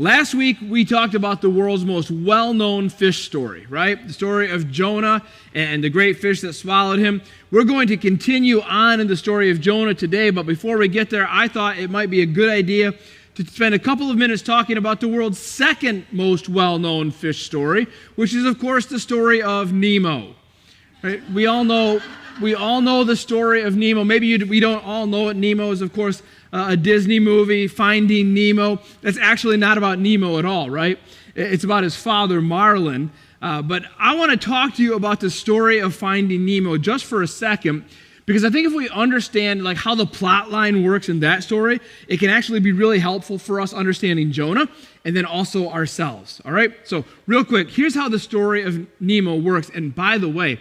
Last week, we talked about the world's most well-known fish story, right? The story of Jonah and the great fish that swallowed him. We're going to continue on in the story of Jonah today, but before we get there, I thought it might be a good idea to spend a couple of minutes talking about the world's second most well-known fish story, which is, of course, the story of Nemo. Right? We all know the story of Nemo. Maybe we don't all know it. Nemo is, of course, a Disney movie, Finding Nemo. That's actually not about Nemo at all, right? It's about his father, Marlin. But I want to talk to you about the story of Finding Nemo just for a second, because I think if we understand like how the plot line works in that story, it can actually be really helpful for us understanding Jonah and then also ourselves, all right? So real quick, here's how the story of Nemo works. And by the way,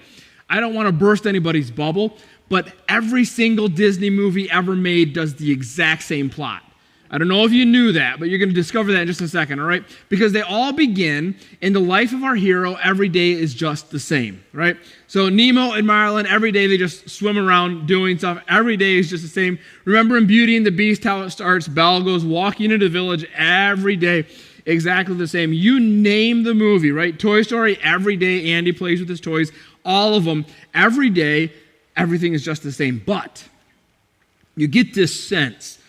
I don't want to burst anybody's bubble, but every single Disney movie ever made does the exact same plot. I don't know if you knew that, but you're going to discover that in just a second, all right? Because they all begin in the life of our hero, every day is just the same, right? So Nemo and Marlin, every day they just swim around doing stuff. Every day is just the same. Remember in Beauty and the Beast how it starts? Belle goes walking into the village every day, exactly the same. You name the movie, right? Toy Story, every day Andy plays with his toys. All of them, every day, everything is just the same. But you get this sense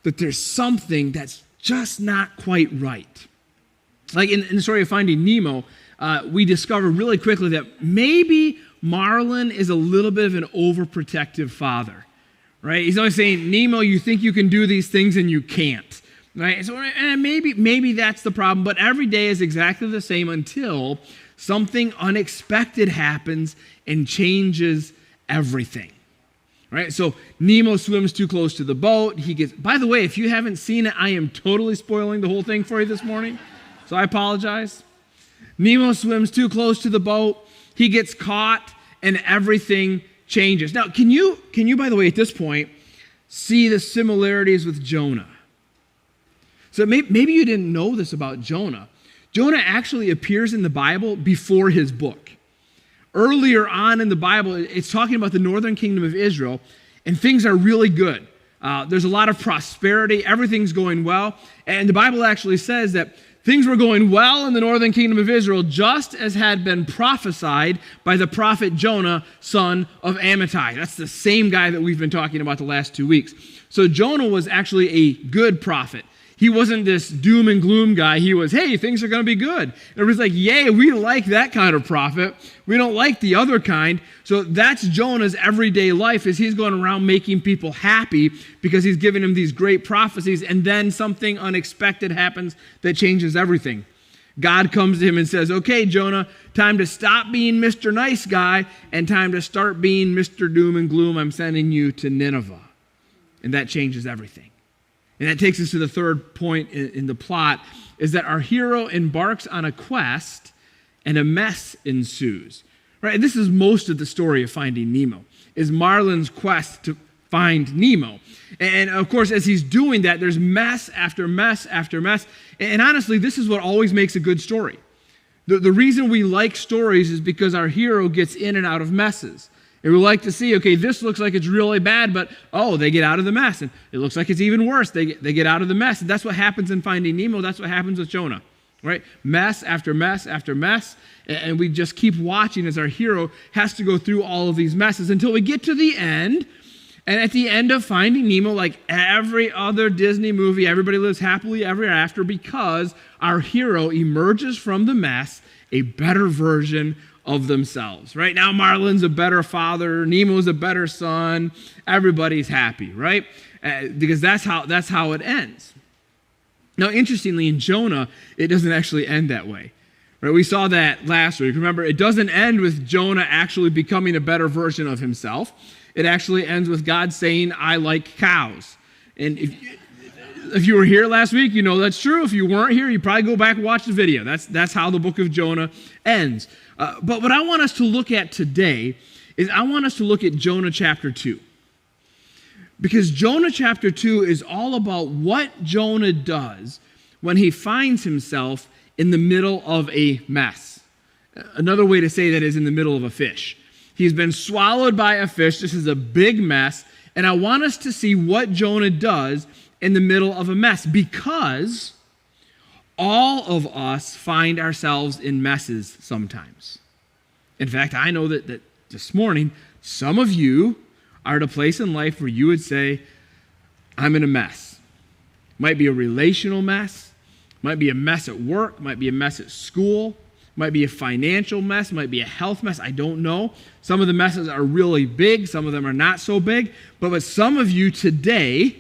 that there's something that's just not quite right. Like in the story of Finding Nemo, we discover really quickly that maybe Marlin is a little bit of an overprotective father, right? He's always saying, Nemo, you think you can do these things and you can't, right? So and maybe that's the problem, but every day is exactly the same until something unexpected happens and changes everything. Right? So Nemo swims too close to the boat. By the way, if you haven't seen it, I am totally spoiling the whole thing for you this morning. So I apologize. Nemo swims too close to the boat. He gets caught and everything changes. Now, can you, by the way, at this point, see the similarities with Jonah? So maybe you didn't know this about Jonah. Jonah actually appears in the Bible before his book. Earlier on in the Bible, it's talking about the northern kingdom of Israel, and things are really good. There's a lot of prosperity. Everything's going well. And the Bible actually says that things were going well in the northern kingdom of Israel, just as had been prophesied by the prophet Jonah, son of Amittai. That's the same guy that we've been talking about the last 2 weeks. So Jonah was actually a good prophet. He wasn't this doom and gloom guy. He was, hey, things are going to be good. Everybody's like, yay, we like that kind of prophet. We don't like the other kind. So that's Jonah's everyday life, is he's going around making people happy because he's giving them these great prophecies, and then something unexpected happens that changes everything. God comes to him and says, okay, Jonah, time to stop being Mr. Nice Guy and time to start being Mr. Doom and Gloom. I'm sending you to Nineveh. And that changes everything. And that takes us to the third point in the plot, is that our hero embarks on a quest and a mess ensues. Right? And this is most of the story of Finding Nemo, is Marlin's quest to find Nemo. And of course, as he's doing that, there's mess after mess after mess. And honestly, this is what always makes a good story. The reason we like stories is because our hero gets in and out of messes. And we like to see, okay, this looks like it's really bad, but they get out of the mess. And it looks like it's even worse. They get out of the mess. And that's what happens in Finding Nemo. That's what happens with Jonah, right? Mess after mess after mess. And we just keep watching as our hero has to go through all of these messes until we get to the end. And at the end of Finding Nemo, like every other Disney movie, everybody lives happily ever after, because our hero emerges from the mess a better version of themselves. Right now, Marlin's a better father, Nemo's a better son, everybody's happy, right? Because that's how it ends. Now, interestingly, in Jonah, it doesn't actually end that way. Right? We saw that last week. Remember, it doesn't end with Jonah actually becoming a better version of himself. It actually ends with God saying, I like cows. And if you were here last week, you know that's true. If you weren't here, you probably go back and watch the video. That's how the book of Jonah ends. But what I want us to look at today is I want us to look at Jonah chapter 2. Because Jonah chapter 2 is all about what Jonah does when he finds himself in the middle of a mess. Another way to say that is in the middle of a fish. He's been swallowed by a fish. This is a big mess. And I want us to see what Jonah does in the middle of a mess, because All of us find ourselves in messes sometimes. In fact, I know that this morning, some of you are at a place in life where you would say, I'm in a mess. Might be a relational mess, might be a mess at work, might be a mess at school, might be a financial mess, might be a health mess, I don't know. Some of the messes are really big, some of them are not so big, but some of you today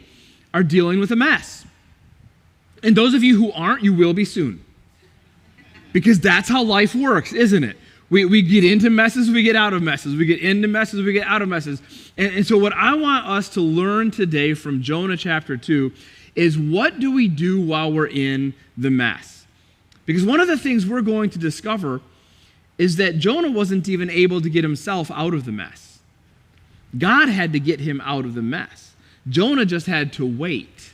are dealing with a mess. And those of you who aren't, you will be soon. Because that's how life works, isn't it? We get into messes, we get out of messes. We get into messes, we get out of messes. And so what I want us to learn today from Jonah chapter 2 is, what do we do while we're in the mess? Because one of the things we're going to discover is that Jonah wasn't even able to get himself out of the mess. God had to get him out of the mess. Jonah just had to wait.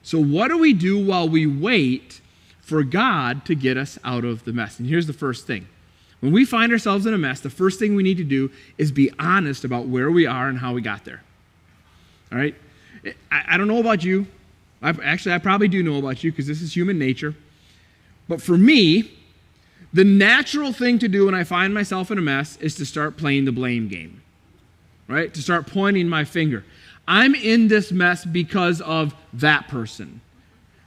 So what do we do while we wait for God to get us out of the mess? And here's the first thing. When we find ourselves in a mess, the first thing we need to do is be honest about where we are and how we got there. All right? I don't know about you. I probably do know about you, because this is human nature. But for me, the natural thing to do when I find myself in a mess is to start playing the blame game, right? To start pointing my finger. I'm in this mess because of that person.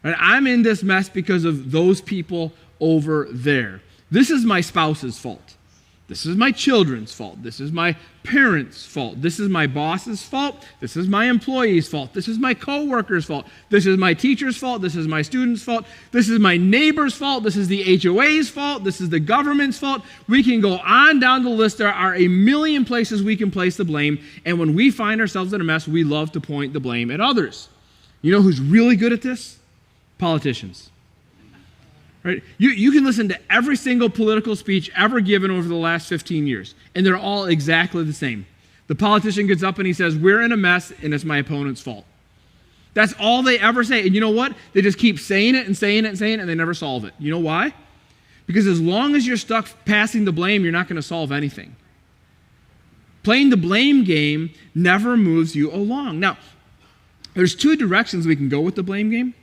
Right? I'm in this mess because of those people over there. This is my spouse's fault. This is my children's fault. This is my parents' fault. This is my boss's fault. This is my employee's fault. This is my coworker's fault. This is my teacher's fault. This is my student's fault. This is my neighbor's fault. This is the HOA's fault. This is the government's fault. We can go on down the list. There are a million places we can place the blame. And when we find ourselves in a mess, we love to point the blame at others. You know who's really good at this? Politicians. Right? You can listen to every single political speech ever given over the last 15 years, and they're all exactly the same. The politician gets up and he says, we're in a mess, and it's my opponent's fault. That's all they ever say. And you know what? They just keep saying it and saying it and saying it, and they never solve it. You know why? Because as long as you're stuck passing the blame, you're not going to solve anything. Playing the blame game never moves you along. Now, there's two directions we can go with the blame game.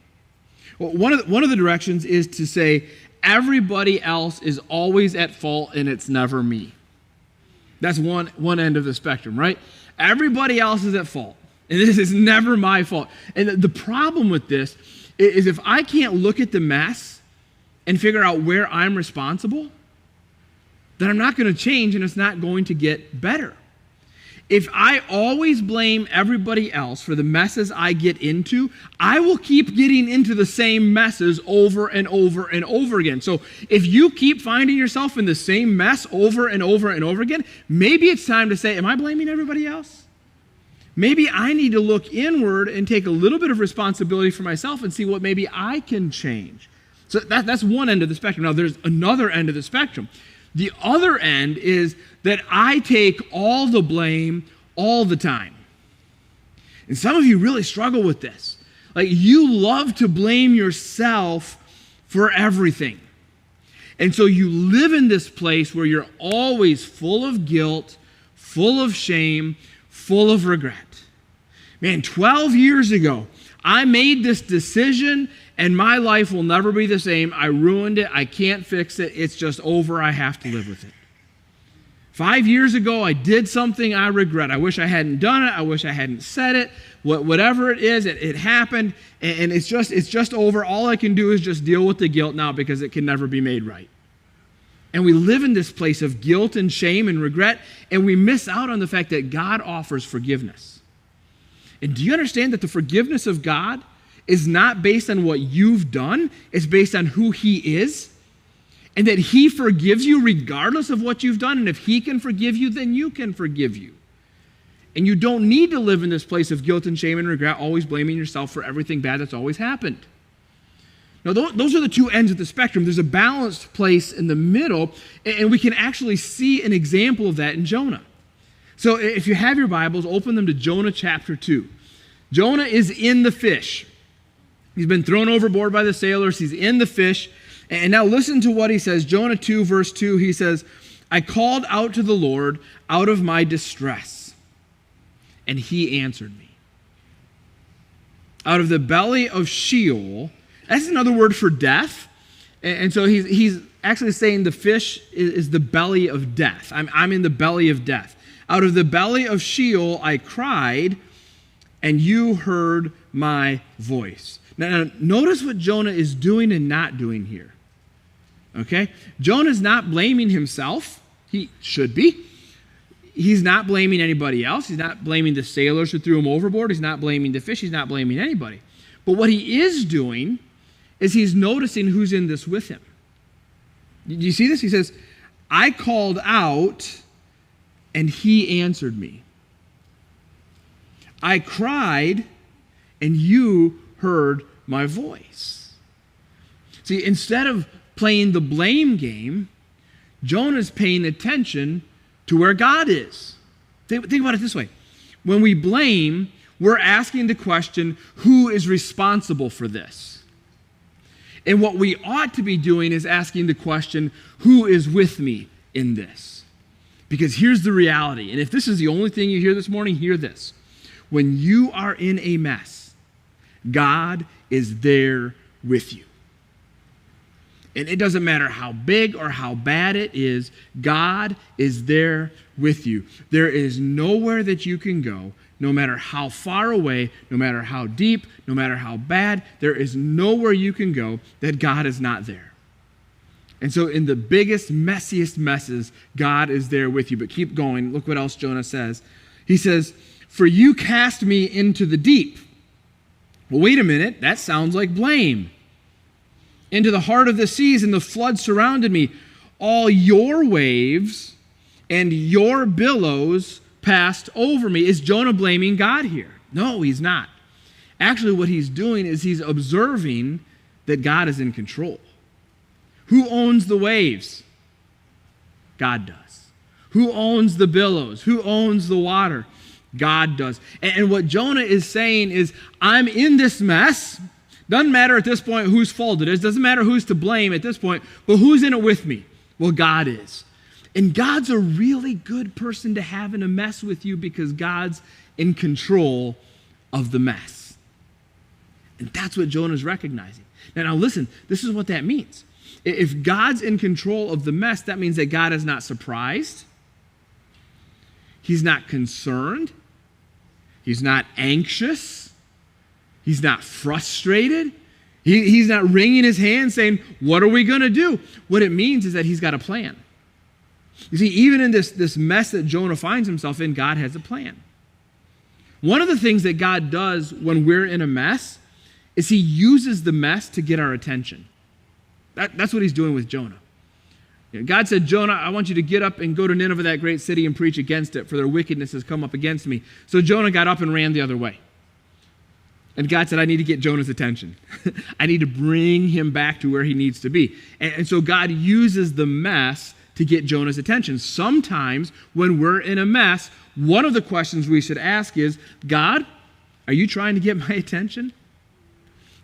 Well, one of the directions is to say, everybody else is always at fault and it's never me. That's one end of the spectrum, right? Everybody else is at fault, and this is never my fault. And the problem with this is, if I can't look at the mess and figure out where I'm responsible, then I'm not going to change, and it's not going to get better. If I always blame everybody else for the messes I get into, I will keep getting into the same messes over and over and over again. So if you keep finding yourself in the same mess over and over and over again, maybe it's time to say, am I blaming everybody else? Maybe I need to look inward and take a little bit of responsibility for myself and see what maybe I can change. So that's one end of the spectrum. Now there's another end of the spectrum. The other end is that I take all the blame all the time. And some of you really struggle with this. Like, you love to blame yourself for everything. And so you live in this place where you're always full of guilt, full of shame, full of regret. Man, 12 years ago, I made this decision, and my life will never be the same. I ruined it. I can't fix it. It's just over. I have to live with it. 5 years ago, I did something I regret. I wish I hadn't done it. I wish I hadn't said it. Whatever it is, it happened, and it's just over. All I can do is just deal with the guilt now, because it can never be made right. And we live in this place of guilt and shame and regret, and we miss out on the fact that God offers forgiveness. And do you understand that the forgiveness of God is not based on what you've done? It's based on who He is, and that He forgives you regardless of what you've done. And if He can forgive you, then you can forgive you. And you don't need to live in this place of guilt and shame and regret, always blaming yourself for everything bad that's always happened. Now, those are the two ends of the spectrum. There's a balanced place in the middle, and we can actually see an example of that in Jonah. So if you have your Bibles, open them to Jonah chapter 2. Jonah is in the fish. He's been thrown overboard by the sailors. He's in the fish. And now listen to what he says. Jonah 2, verse 2, he says, I called out to the Lord out of my distress, and He answered me. Out of the belly of Sheol, That's another word for death. And so he's actually saying the fish is the belly of death. I'm in the belly of death. Out of the belly of Sheol I cried, and you heard my voice. Now, notice what Jonah is doing and not doing here. Okay? Jonah's not blaming himself. He should be. He's not blaming anybody else. He's not blaming the sailors who threw him overboard. He's not blaming the fish. He's not blaming anybody. But what he is doing is he's noticing who's in this with him. Do you see this? He says, I called out, and he answered me. I cried, and you heard my voice. See, instead of playing the blame game, Jonah's paying attention to where God is. Think about it this way. When we blame, we're asking the question, who is responsible for this? And what we ought to be doing is asking the question, who is with me in this? Because here's the reality, and if this is the only thing you hear this morning, hear this. When you are in a mess, God is there with you. And it doesn't matter how big or how bad it is, God is there with you. There is nowhere that you can go, no matter how far away, no matter how deep, no matter how bad, there is nowhere you can go that God is not there. And so in the biggest, messiest messes, God is there with you. But keep going. Look what else Jonah says. He says, for you cast me into the deep. Well, wait a minute. That sounds like blame. Into the heart of the seas, and the flood surrounded me. All your waves and your billows passed over me. Is Jonah blaming God here? No, he's not. Actually, what he's doing is he's observing that God is in control. Who owns the waves? God does. Who owns the billows? Who owns the water? God does. And what Jonah is saying is, I'm in this mess. Doesn't matter at this point whose fault it is. Doesn't matter who's to blame at this point. But who's in it with me? Well, God is. And God's a really good person to have in a mess with you because God's in control of the mess. And that's what Jonah's recognizing. Now listen, this is what that means. If God's in control of the mess, that means that God is not surprised. He's not concerned. He's not anxious. He's not frustrated. He's not wringing his hands saying, what are we going to do? What it means is that he's got a plan. You see, even in this mess that Jonah finds himself in, God has a plan. One of the things that God does when we're in a mess is he uses the mess to get our attention. That's what he's doing with Jonah. God said, Jonah, I want you to get up and go to Nineveh, that great city, and preach against it, for their wickedness has come up against me. So Jonah got up and ran the other way. And God said, I need to get Jonah's attention. I need to bring him back to where he needs to be. And so God uses the mess to get Jonah's attention. Sometimes when we're in a mess, one of the questions we should ask is, God, are you trying to get my attention?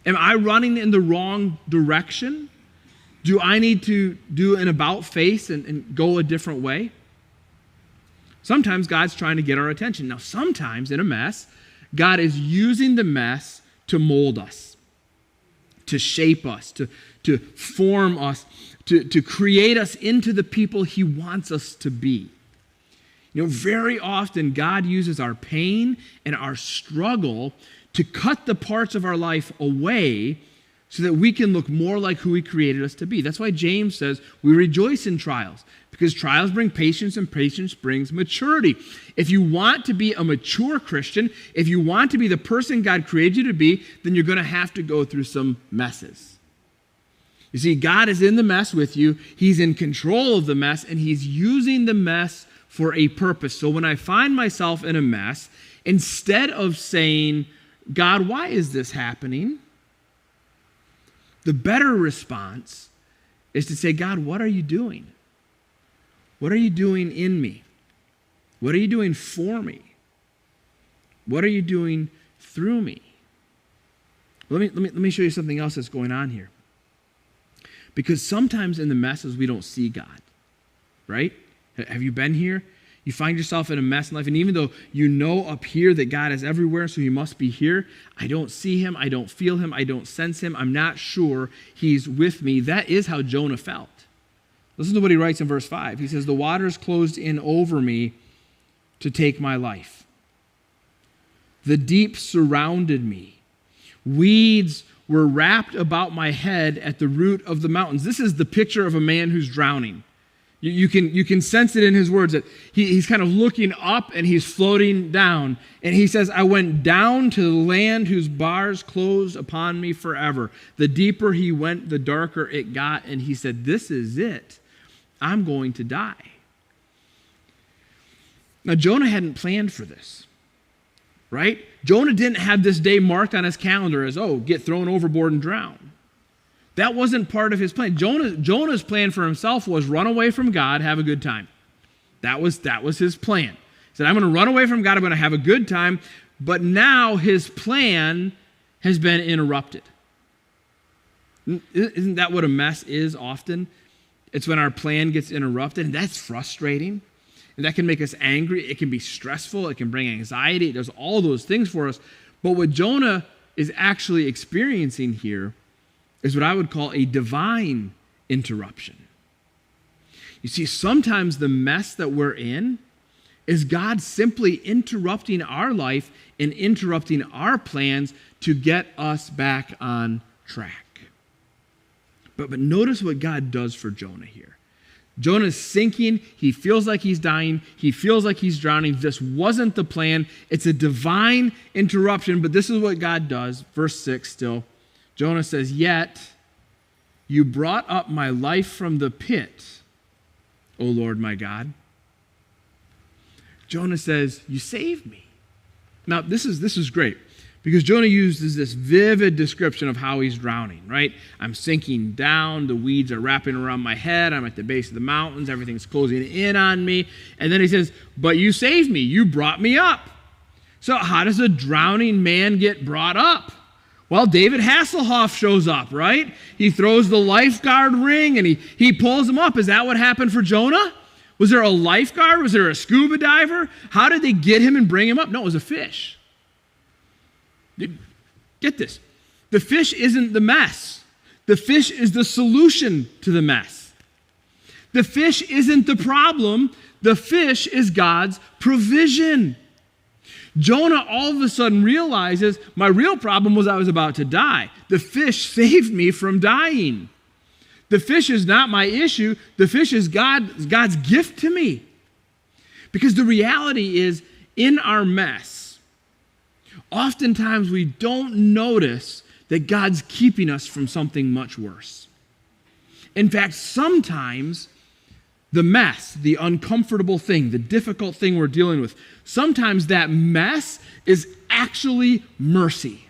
Am I running in the wrong direction? Do I need to do an about face and go a different way? Sometimes God's trying to get our attention. Now, sometimes in a mess, God is using the mess to mold us, to shape us, to form us, to create us into the people he wants us to be. You know, very often God uses our pain and our struggle to cut the parts of our life away so that we can look more like who he created us to be. That's why James says we rejoice in trials, because trials bring patience and patience brings maturity. If you want to be a mature Christian, if you want to be the person God created you to be, then you're going to have to go through some messes. You see, God is in the mess with you. He's in control of the mess, and he's using the mess for a purpose. So when I find myself in a mess, instead of saying, God, why is this happening? The better response is to say, God, what are you doing? What are you doing in me? What are you doing for me? What are you doing through me? Let me show you something else that's going on here. Because sometimes in the messes we don't see God, right? Have you been here? You find yourself in a mess in life, and even though you know up here that God is everywhere, so he must be here, I don't see him, I don't feel him, I don't sense him, I'm not sure he's with me. That is how Jonah felt. Listen to what he writes in verse 5. He says, the waters closed in over me to take my life. The deep surrounded me. Weeds were wrapped about my head at the root of the mountains. This is the picture of a man who's drowning. You can sense it in his words that he's kind of looking up and he's floating down. And he says, I went down to the land whose bars closed upon me forever. The deeper he went, the darker it got. And he said, this is it. I'm going to die. Now, Jonah hadn't planned for this, right? Jonah didn't have this day marked on his calendar as, get thrown overboard and drown. That wasn't part of his plan. Jonah's plan for himself was run away from God, have a good time. That was his plan. He said, I'm going to run away from God, I'm going to have a good time. But now his plan has been interrupted. Isn't that what a mess is often? It's when our plan gets interrupted, and that's frustrating. And that can make us angry. It can be stressful. It can bring anxiety. It does all those things for us. But what Jonah is actually experiencing here is what I would call a divine interruption. You see, sometimes the mess that we're in is God simply interrupting our life and interrupting our plans to get us back on track. But notice what God does for Jonah here. Jonah's sinking. He feels like he's dying. He feels like he's drowning. This wasn't the plan. It's a divine interruption, but this is what God does. Verse 6 still. Jonah says, yet you brought up my life from the pit, O Lord my God. Jonah says, you saved me. Now, this is great because Jonah uses this vivid description of how he's drowning, right? I'm sinking down. The weeds are wrapping around my head. I'm at the base of the mountains. Everything's closing in on me. And then he says, but you saved me. You brought me up. So how does a drowning man get brought up? Well, David Hasselhoff shows up, right? He throws the lifeguard ring and he pulls him up. Is that what happened for Jonah? Was there a lifeguard? Was there a scuba diver? How did they get him and bring him up? No, it was a fish. Get this. The fish isn't the mess. The fish is the solution to the mess. The fish isn't the problem. The fish is God's provision. Jonah all of a sudden realizes my real problem was I was about to die. The fish saved me from dying. The fish is not my issue. The fish is God's gift to me. Because the reality is, in our mess, oftentimes we don't notice that God's keeping us from something much worse. In fact, sometimes the mess, the uncomfortable thing, the difficult thing we're dealing with, sometimes that mess is actually mercy.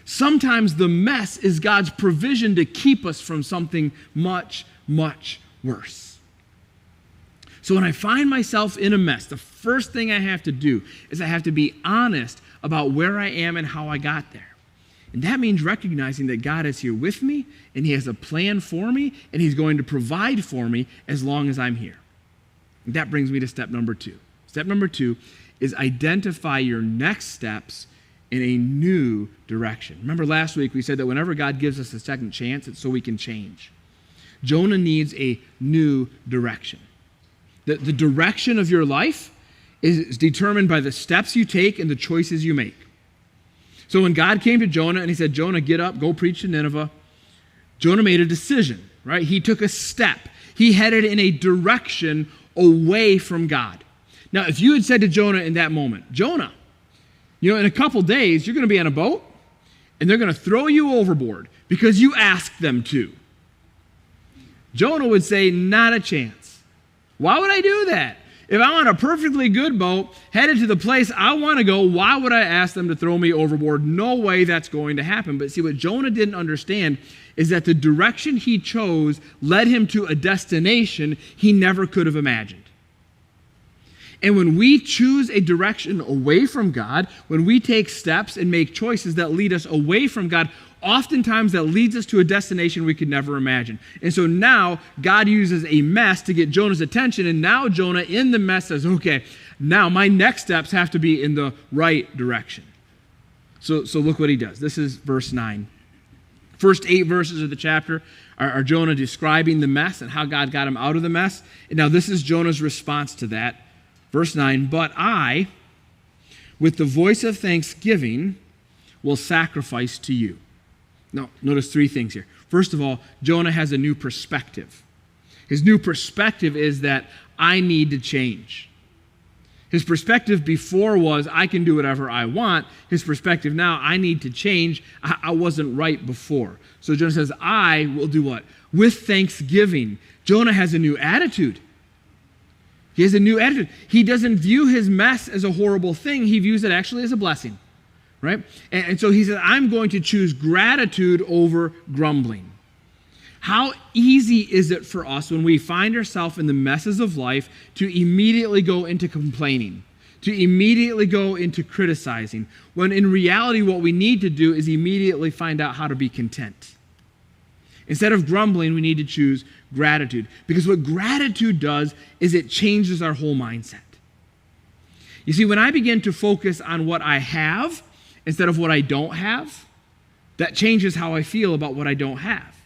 Sometimes the mess is God's provision to keep us from something much, much worse. So when I find myself in a mess, the first thing I have to do is I have to be honest about where I am and how I got there. And that means recognizing that God is here with me, and he has a plan for me, and he's going to provide for me as long as I'm here. And that brings me to step number 2. Step number 2 is identify your next steps in a new direction. Remember last week we said that whenever God gives us a second chance, it's so we can change. Jonah needs a new direction. The direction of your life is determined by the steps you take and the choices you make. So when God came to Jonah and he said, Jonah, get up, go preach to Nineveh, Jonah made a decision, right? He took a step. He headed in a direction away from God. Now, if you had said to Jonah in that moment, Jonah, in a couple days, you're going to be on a boat and they're going to throw you overboard because you asked them to. Jonah would say, not a chance. Why would I do that? If I'm on a perfectly good boat, headed to the place I want to go, why would I ask them to throw me overboard? No way that's going to happen. But see, what Jonah didn't understand is that the direction he chose led him to a destination he never could have imagined. And when we choose a direction away from God, when we take steps and make choices that lead us away from God, oftentimes that leads us to a destination we could never imagine. And so now God uses a mess to get Jonah's attention, and now Jonah in the mess says, okay, now my next steps have to be in the right direction. So look what he does. This is verse 9. First 8 verses of the chapter are Jonah describing the mess and how God got him out of the mess. And now this is Jonah's response to that. Verse 9, but I, with the voice of thanksgiving, will sacrifice to you. Now, notice 3 things here. First of all, Jonah has a new perspective. His new perspective is that I need to change. His perspective before was, I can do whatever I want. His perspective now, I need to change. I wasn't right before. So Jonah says, I will do what? With thanksgiving. Jonah has a new attitude. He has a new attitude. He doesn't view his mess as a horrible thing. He views it actually as a blessing, right? And so he said, I'm going to choose gratitude over grumbling. How easy is it for us when we find ourselves in the messes of life to immediately go into complaining, to immediately go into criticizing, when in reality what we need to do is immediately find out how to be content. Instead of grumbling, we need to choose gratitude. Because what gratitude does is it changes our whole mindset. You see, when I begin to focus on what I have instead of what I don't have, that changes how I feel about what I don't have.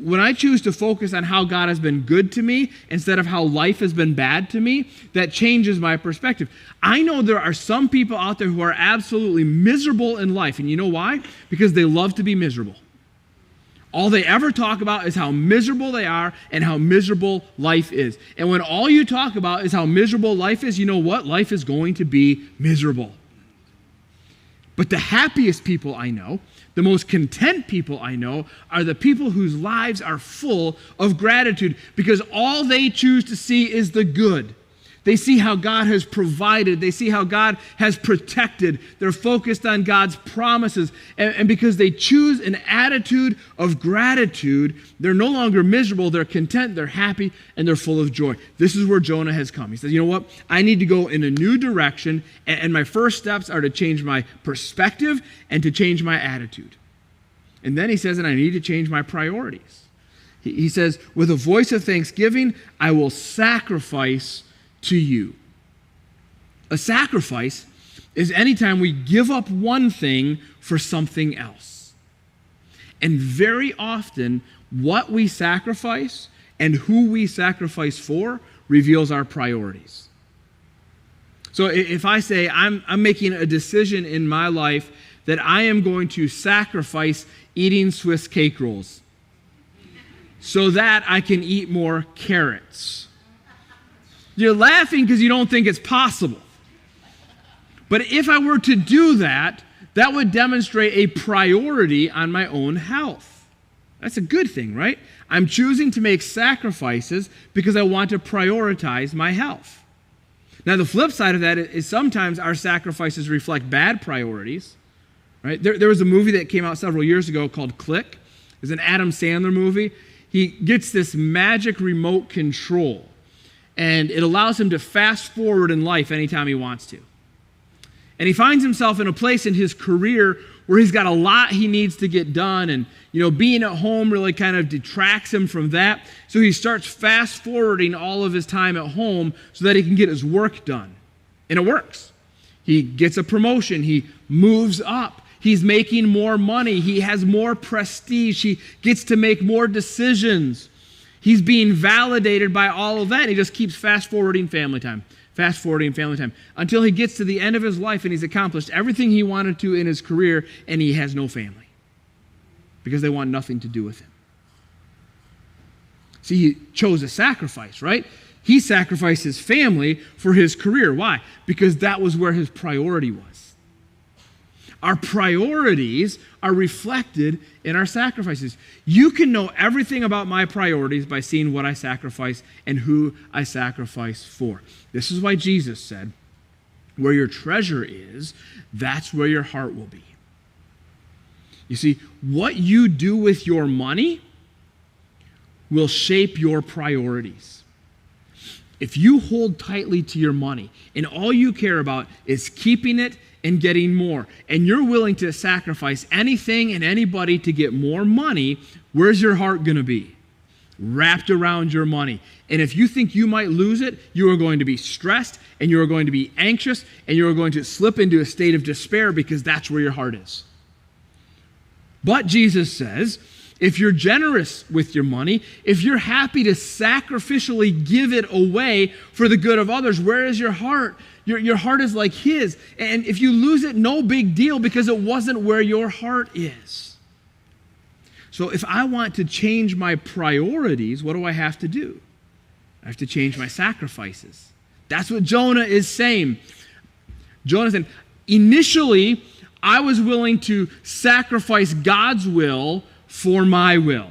When I choose to focus on how God has been good to me instead of how life has been bad to me, that changes my perspective. I know there are some people out there who are absolutely miserable in life. And you know why? Because they love to be miserable. All they ever talk about is how miserable they are and how miserable life is. And when all you talk about is how miserable life is, you know what? Life is going to be miserable. But the happiest people I know, the most content people I know, are the people whose lives are full of gratitude because all they choose to see is the good. They see how God has provided. They see how God has protected. They're focused on God's promises. And because they choose an attitude of gratitude, they're no longer miserable. They're content, they're happy, and they're full of joy. This is where Jonah has come. He says, you know what? I need to go in a new direction, and my first steps are to change my perspective and to change my attitude. And then he says, and I need to change my priorities. He says, with a voice of thanksgiving, I will sacrifice to you. A sacrifice is anytime we give up one thing for something else. And very often, what we sacrifice and who we sacrifice for reveals our priorities. So if I say I'm making a decision in my life that I am going to sacrifice eating Swiss cake rolls so that I can eat more carrots. You're laughing because you don't think it's possible. But if I were to do that, that would demonstrate a priority on my own health. That's a good thing, right? I'm choosing to make sacrifices because I want to prioritize my health. Now, the flip side of that is sometimes our sacrifices reflect bad priorities, right? There was a movie that came out several years ago called Click. It's an Adam Sandler movie. He gets this magic remote control, and it allows him to fast forward in life anytime he wants to. And he finds himself in a place in his career where he's got a lot he needs to get done, and being at home really kind of detracts him from that. So he starts fast forwarding all of his time at home so that he can get his work done. And it works. He gets a promotion, he moves up, he's making more money, he has more prestige, he gets to make more decisions. He's being validated by all of that, and he just keeps fast-forwarding family time, until he gets to the end of his life and he's accomplished everything he wanted to in his career, and he has no family because they want nothing to do with him. See, he chose a sacrifice, right? He sacrificed his family for his career. Why? Because that was where his priority was. Our priorities are reflected in our sacrifices. You can know everything about my priorities by seeing what I sacrifice and who I sacrifice for. This is why Jesus said, where your treasure is, that's where your heart will be. You see, what you do with your money will shape your priorities. If you hold tightly to your money and all you care about is keeping it and getting more, and you're willing to sacrifice anything and anybody to get more money, where's your heart going to be? Wrapped around your money. And if you think you might lose it, you are going to be stressed, and you are going to be anxious, and you are going to slip into a state of despair because that's where your heart is. But Jesus says, if you're generous with your money, if you're happy to sacrificially give it away for the good of others, where is your heart? Your heart is like his. And if you lose it, no big deal, because it wasn't where your heart is. So if I want to change my priorities, what do I have to do? I have to change my sacrifices. That's what Jonah is saying. Jonah said, initially, I was willing to sacrifice God's will for my will.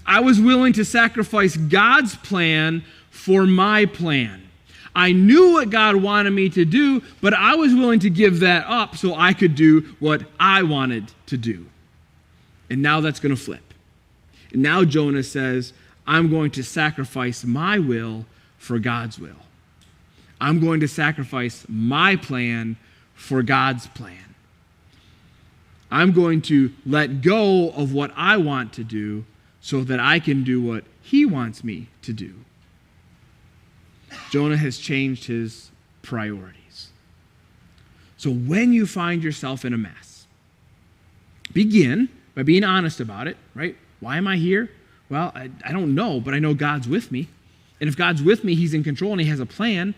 I was willing to sacrifice God's plan for my plan. I knew what God wanted me to do, but I was willing to give that up so I could do what I wanted to do. And now that's going to flip. And now Jonah says, I'm going to sacrifice my will for God's will. I'm going to sacrifice my plan for God's plan. I'm going to let go of what I want to do so that I can do what he wants me to do. Jonah has changed his priorities. So when you find yourself in a mess, begin by being honest about it, right? Why am I here? Well, I don't know, but I know God's with me. And if God's with me, he's in control and he has a plan.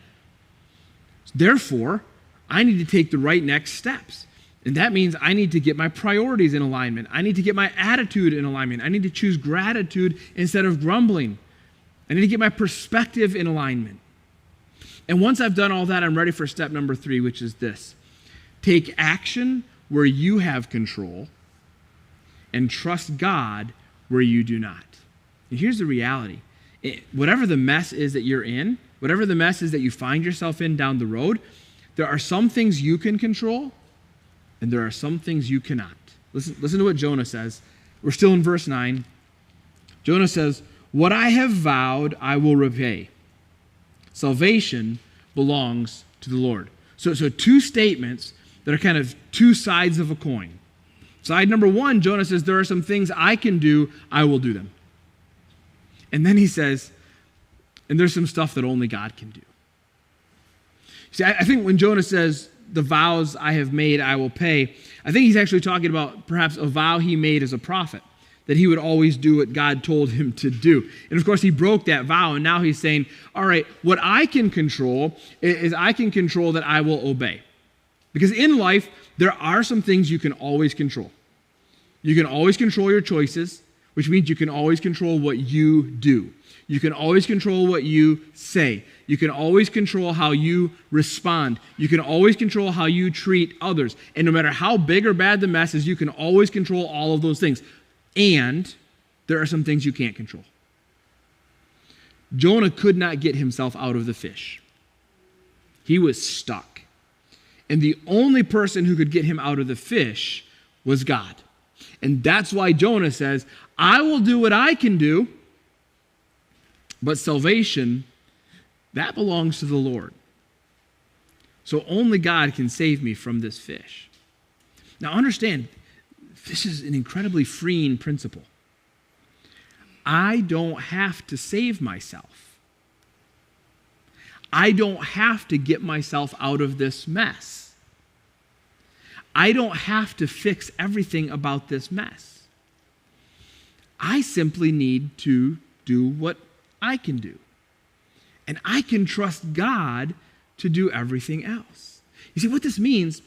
Therefore, I need to take the right next steps. And that means I need to get my priorities in alignment. I need to get my attitude in alignment. I need to choose gratitude instead of grumbling. I need to get my perspective in alignment. And once I've done all that, I'm ready for step number 3, which is this. Take action where you have control and trust God where you do not. And here's the reality. Whatever the mess is that you're in, whatever the mess is that you find yourself in down the road, there are some things you can control, and there are some things you cannot. Listen to what Jonah says. We're still in verse 9. Jonah says, what I have vowed, I will repay. Salvation belongs to the Lord. So two statements that are kind of two sides of a coin. Side number 1, Jonah says, there are some things I can do, I will do them. And then he says, and there's some stuff that only God can do. See, I think when Jonah says, the vows I have made, I will pay, I think he's actually talking about perhaps a vow he made as a prophet, that he would always do what God told him to do. And of course, he broke that vow, and now he's saying, all right, what I can control is I can control that I will obey. Because in life, there are some things you can always control. You can always control your choices, which means you can always control what you do. You can always control what you say. You can always control how you respond. You can always control how you treat others. And no matter how big or bad the mess is, you can always control all of those things. And there are some things you can't control. Jonah could not get himself out of the fish. He was stuck. And the only person who could get him out of the fish was God. And that's why Jonah says, I will do what I can do, but salvation, that belongs to the Lord. So only God can save me from this fish. Now understand, this is an incredibly freeing principle. I don't have to save myself. I don't have to get myself out of this mess. I don't have to fix everything about this mess. I simply need to do what I can do. And I can trust God to do everything else. You see, what this means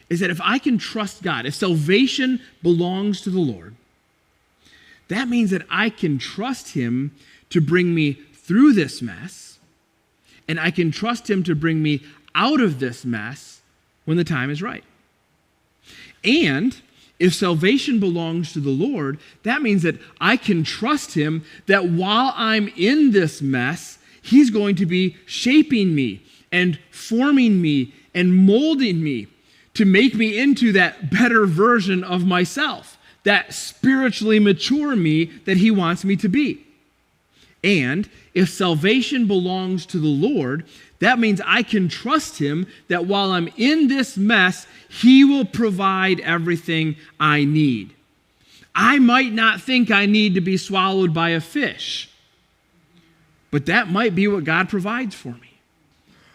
is that if I can trust God, if salvation belongs to the Lord, that means that I can trust him to bring me through this mess, and I can trust him to bring me out of this mess when the time is right. And if salvation belongs to the Lord, that means that I can trust him that while I'm in this mess, he's going to be shaping me and forming me and molding me to make me into that better version of myself, that spiritually mature me that he wants me to be. And if salvation belongs to the Lord, that means I can trust him that while I'm in this mess, he will provide everything I need. I might not think I need to be swallowed by a fish, but that might be what God provides for me.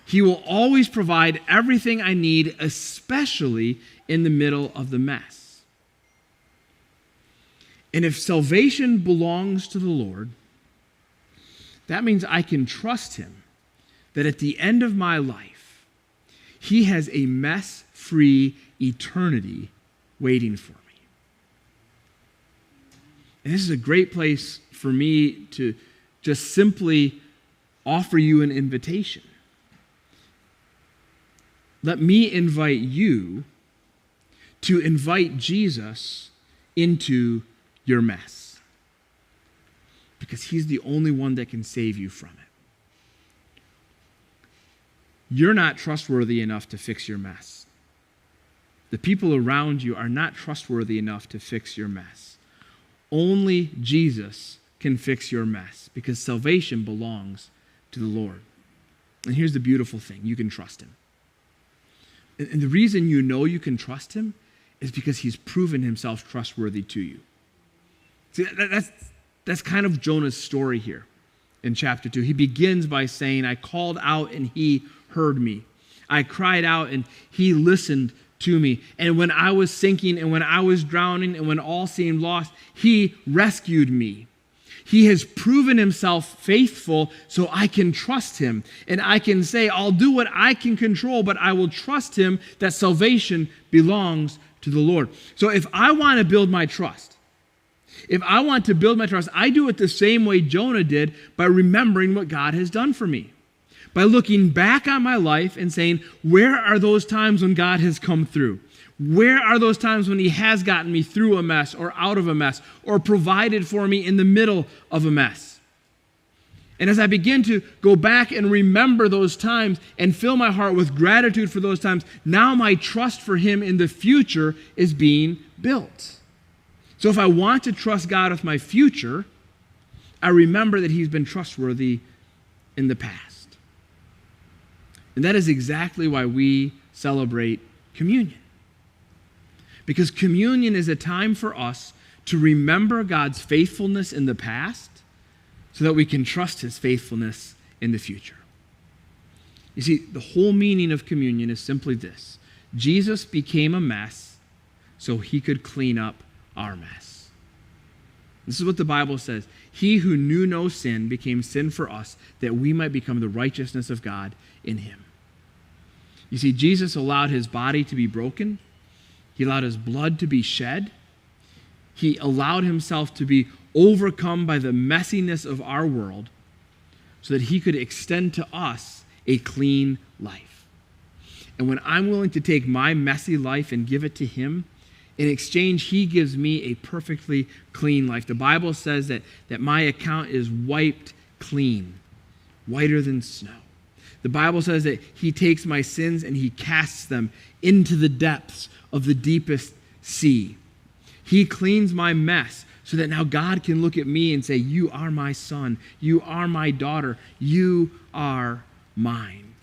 He will always provide everything I need, especially in the middle of the mess. And if salvation belongs to the Lord, that means I can trust him that at the end of my life, he has a mess-free eternity waiting for me. And this is a great place for me to just simply offer you an invitation. Let me invite you to invite Jesus into your mess, because he's the only one that can save you from it. You're not trustworthy enough to fix your mess. The people around you are not trustworthy enough to fix your mess. Only Jesus can fix your mess, because salvation belongs to the Lord. And here's the beautiful thing: you can trust him. And the reason you know you can trust him is because he's proven himself trustworthy to you. See, that's kind of Jonah's story here in chapter 2. He begins by saying, I called out and he heard me. I cried out and he listened to me. And when I was sinking and when I was drowning and when all seemed lost, he rescued me. He has proven himself faithful, so I can trust him. And I can say, I'll do what I can control, but I will trust him that salvation belongs to the Lord. So if I want to build my trust, I do it the same way Jonah did, by remembering what God has done for me. By looking back on my life and saying, where are those times when God has come through? Where are those times when he has gotten me through a mess or out of a mess or provided for me in the middle of a mess? And as I begin to go back and remember those times and fill my heart with gratitude for those times, now my trust for him in the future is being built. So if I want to trust God with my future, I remember that he's been trustworthy in the past. And that is exactly why we celebrate communion. Because communion is a time for us to remember God's faithfulness in the past so that we can trust his faithfulness in the future. You see, the whole meaning of communion is simply this: Jesus became a mess so he could clean up our mess. This is what the Bible says. He who knew no sin became sin for us, that we might become the righteousness of God in him. You see, Jesus allowed his body to be broken. He allowed his blood to be shed. He allowed himself to be overcome by the messiness of our world so that he could extend to us a clean life. And when I'm willing to take my messy life and give it to him, in exchange, he gives me a perfectly clean life. The Bible says that my account is wiped clean, whiter than snow. The Bible says that he takes my sins and he casts them into the depths of the deepest sea. He cleans my mess so that now God can look at me and say, you are my son, you are my daughter, you are mine.